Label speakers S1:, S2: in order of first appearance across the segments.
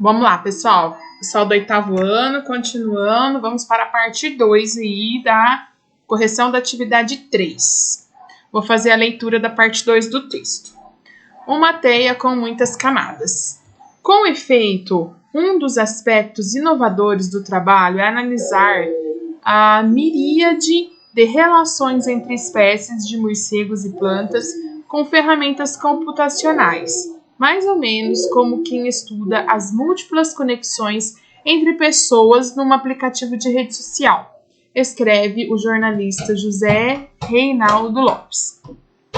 S1: Vamos lá, pessoal. Pessoal do 8º ano, continuando, vamos para a parte 2 aí da correção da atividade 3. Vou fazer a leitura da parte 2 do texto. Uma teia com muitas camadas. Com efeito, um dos aspectos inovadores do trabalho é analisar a miríade de relações entre espécies de morcegos e plantas com ferramentas computacionais, mais ou menos como quem estuda as múltiplas conexões entre pessoas num aplicativo de rede social, escreve o jornalista José Reinaldo Lopes.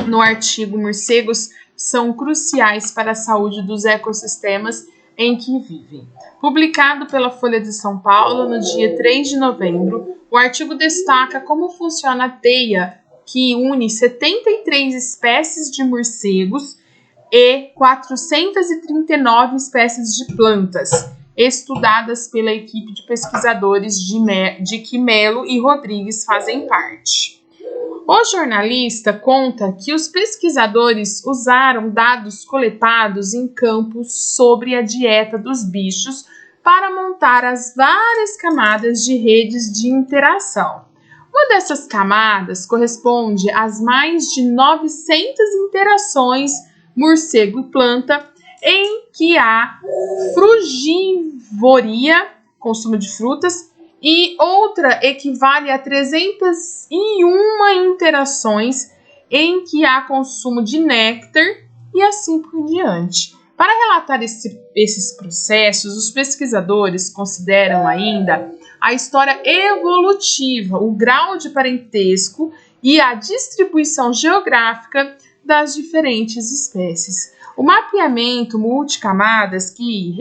S1: No artigo Morcegos são cruciais para a saúde dos ecossistemas em que vivem. Publicado pela Folha de São Paulo no dia 3 de novembro, o artigo destaca como funciona a teia que une 73 espécies de morcegos e 439 espécies de plantas, estudadas pela equipe de pesquisadores de que Melo e Rodrigues fazem parte. O jornalista conta que os pesquisadores usaram dados coletados em campos sobre a dieta dos bichos para montar as várias camadas de redes de interação. Uma dessas camadas corresponde às mais de 900 interações morcego e planta, em que há frugivoria, consumo de frutas, e outra equivale a 301 interações em que há consumo de néctar e assim por diante. Para relatar esses processos, os pesquisadores consideram ainda a história evolutiva, o grau de parentesco e a distribuição geográfica das diferentes espécies. O mapeamento multicamadas que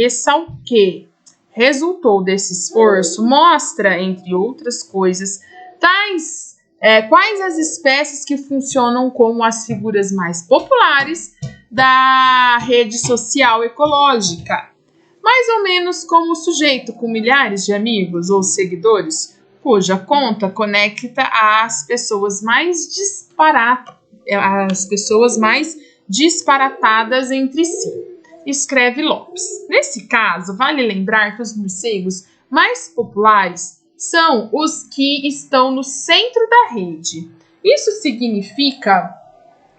S1: resultou desse esforço mostra, entre outras coisas, quais as espécies que funcionam como as figuras mais populares da rede social ecológica, mais ou menos como o sujeito com milhares de amigos ou seguidores, cuja conta conecta as pessoas mais disparatadas entre si, escreve Lopes. Nesse caso, vale lembrar que os morcegos mais populares são os que estão no centro da rede. Isso significa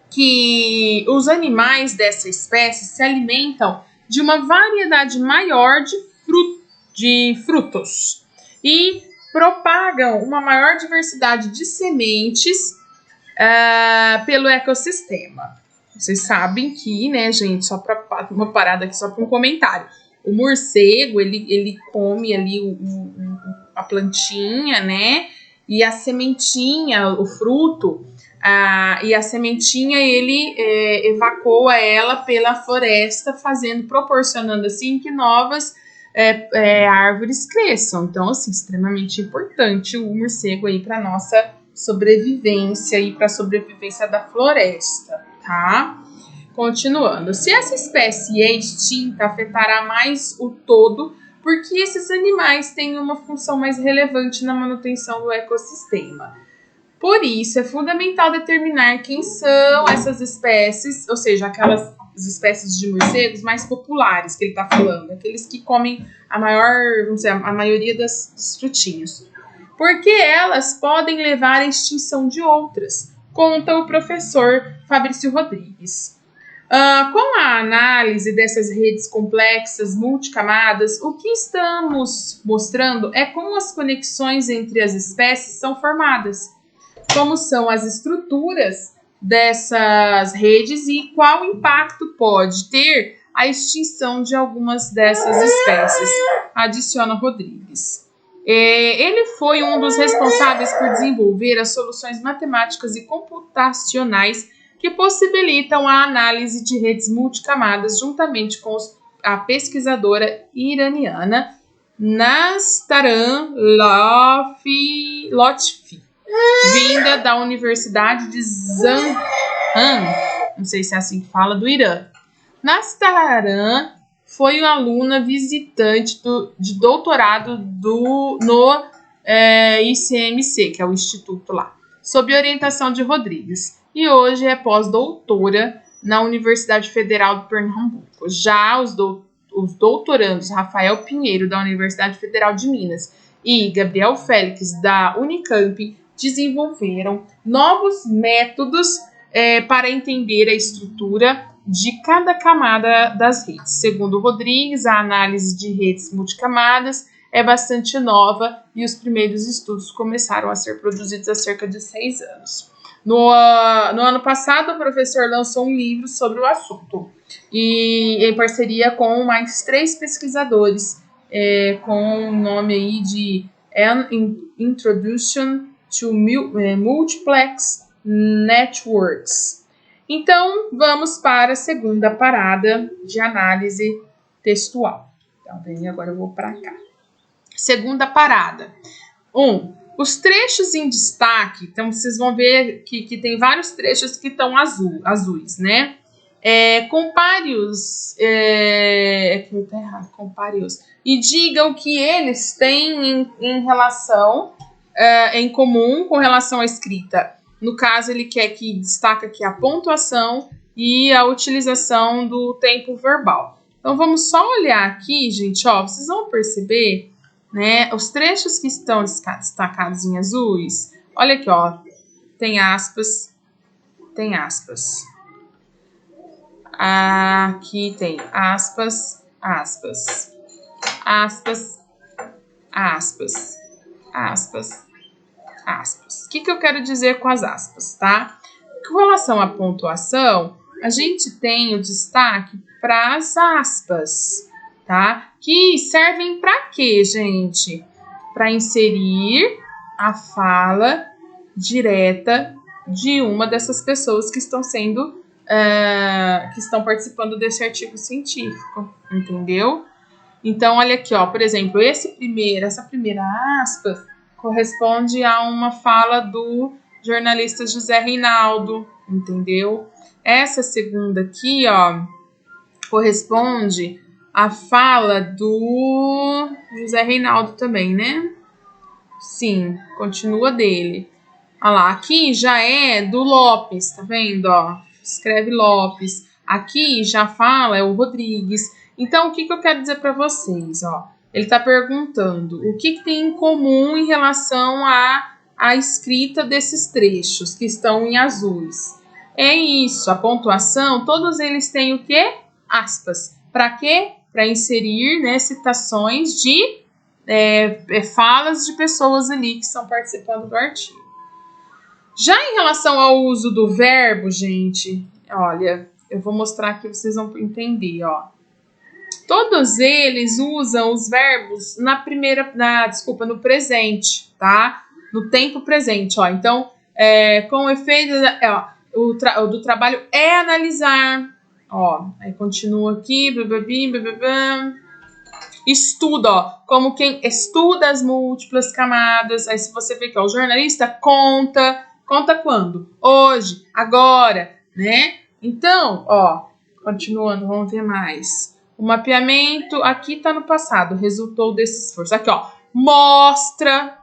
S1: que os animais dessa espécie se alimentam de uma variedade maior de frutos e propagam uma maior diversidade de sementes pelo ecossistema. Vocês sabem que, né, gente, só para uma parada aqui, só para um comentário. O morcego, ele come ali a plantinha, né, e a sementinha, o fruto, e a sementinha ele evacua ela pela floresta, proporcionando assim que novas árvores cresçam. Então, assim, extremamente importante o morcego aí para nossa sobrevivência e para a sobrevivência da floresta, tá? Continuando. Se essa espécie é extinta, afetará mais o todo, porque esses animais têm uma função mais relevante na manutenção do ecossistema. Por isso, é fundamental determinar quem são essas espécies, ou seja, aquelas espécies de morcegos mais populares que ele está falando, aqueles que comem a maioria dos frutinhos. Porque elas podem levar à extinção de outras, conta o professor Fabrício Rodrigues. Com a análise dessas redes complexas, multicamadas, o que estamos mostrando é como as conexões entre as espécies são formadas, como são as estruturas dessas redes e qual impacto pode ter a extinção de algumas dessas espécies, adiciona Rodrigues. Ele foi um dos responsáveis por desenvolver as soluções matemáticas e computacionais que possibilitam a análise de redes multicamadas juntamente com a pesquisadora iraniana Nastaran Lotfi, vinda da Universidade de Zanjan, não sei se é assim que fala, do Irã. Nastaran foi uma aluna visitante de doutorado no ICMC, que é o instituto lá, sob orientação de Rodrigues, e hoje é pós-doutora na Universidade Federal de Pernambuco. Já os doutorandos Rafael Pinheiro, da Universidade Federal de Minas, e Gabriel Félix, da Unicamp, desenvolveram novos métodos para entender a estrutura de cada camada das redes. Segundo Rodrigues, a análise de redes multicamadas é bastante nova e os primeiros estudos começaram a ser produzidos há cerca de 6 anos. No ano passado, o professor lançou um livro sobre o assunto, e em parceria com mais 3 pesquisadores, com o nome aí de An Introduction to Multiplex Networks. Então, vamos para a segunda parada de análise textual. Então, agora eu vou para cá. Segunda parada. 1. Os trechos em destaque. Então, vocês vão ver que tem vários trechos que estão azuis, né? Compare-os. Tá errado, compare-os. E diga o que eles têm em relação, em comum com relação à escrita. No caso, ele quer que destaca aqui a pontuação e a utilização do tempo verbal. Então, vamos só olhar aqui, gente, ó, vocês vão perceber, né, os trechos que estão destacados em azuis. Olha aqui, ó, tem aspas, tem aspas. Aqui tem aspas, aspas, aspas, aspas, aspas, aspas. O que eu quero dizer com as aspas, tá? Com relação à pontuação, a gente tem o destaque para as aspas, tá? Que servem para quê, gente? Para inserir a fala direta de uma dessas pessoas que estão sendo, que estão participando desse artigo científico, entendeu? Então, olha aqui, ó, por exemplo, essa primeira aspa corresponde a uma fala do jornalista José Reinaldo, entendeu? Essa segunda aqui, ó, corresponde à fala do José Reinaldo também, né? Sim, continua dele. Olha lá, aqui já é do Lopes, tá vendo, ó? Escreve Lopes. Aqui já fala, é o Rodrigues. Então, o que eu quero dizer para vocês, ó? Ele está perguntando o que tem em comum em relação à escrita desses trechos que estão em azuis. É isso, a pontuação, todos eles têm o quê? Aspas. Para quê? Para inserir, né, citações de falas de pessoas ali que estão participando do artigo. Já em relação ao uso do verbo, gente, olha, eu vou mostrar aqui, vocês vão entender, ó. Todos eles usam os verbos no presente, tá? No tempo presente, ó. Então, com efeito, o do trabalho é analisar, ó. Aí continua aqui, estuda, ó. Como quem estuda as múltiplas camadas. Aí se você vê que o jornalista conta quando? Hoje, agora, né? Então, ó, continuando, vamos ver mais. O mapeamento, aqui está no passado, resultou desse esforço. Aqui, ó, mostra.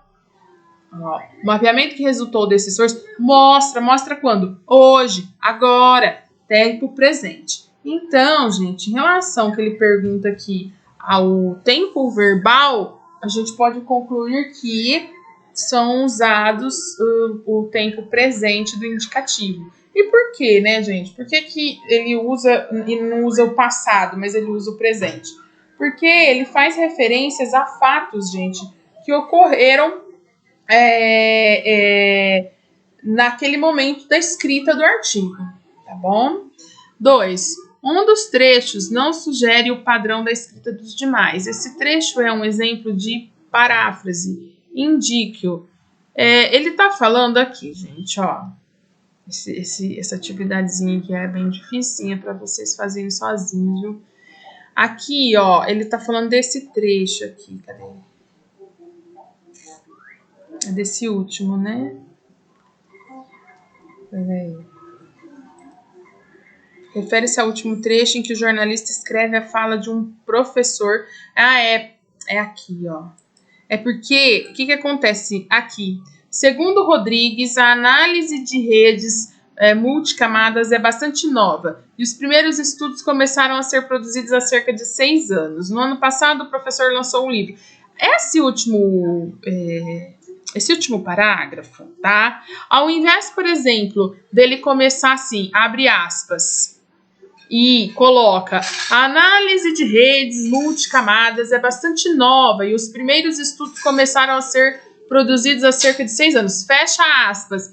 S1: Ó, o mapeamento que resultou desse esforço, mostra quando? Hoje, agora, tempo presente. Então, gente, em relação ao que ele pergunta aqui ao tempo verbal, a gente pode concluir que são usados o tempo presente do indicativo. E por quê, né, gente? Por que ele usa e não usa o passado, mas ele usa o presente? Porque ele faz referências a fatos, gente, que ocorreram naquele momento da escrita do artigo, tá bom? 2. Um dos trechos não sugere o padrão da escrita dos demais. Esse trecho é um exemplo de paráfrase. Indique-o. Ele tá falando aqui, gente, ó. Essa atividadezinha que é bem dificinha para vocês fazerem sozinhos, viu? Aqui, ó, ele tá falando desse trecho aqui, cadê? É desse último, né? Peraí. Refere-se ao último trecho em que o jornalista escreve a fala de um professor. É aqui, ó. É porque, o que acontece aqui? Segundo Rodrigues, a análise de redes multicamadas é bastante nova e os primeiros estudos começaram a ser produzidos há cerca de 6 anos. No ano passado, o professor lançou um livro. Esse último parágrafo, tá? Ao invés, por exemplo, dele começar assim, abre aspas, e coloca: a análise de redes multicamadas é bastante nova e os primeiros estudos começaram a ser produzidos há cerca de 6 anos. Fecha aspas.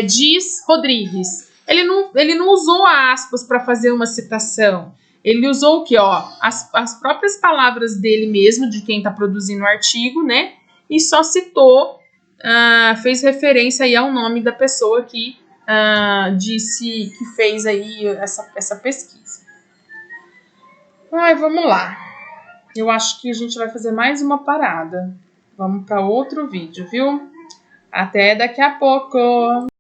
S1: Diz Rodrigues. Ele não usou aspas para fazer uma citação. Ele usou o quê? As próprias palavras dele mesmo, de quem está produzindo o artigo, né? E só citou, fez referência aí ao nome da pessoa que disse que fez aí essa pesquisa. Vamos lá. Eu acho que a gente vai fazer mais uma parada. Vamos para outro vídeo, viu? Até daqui a pouco!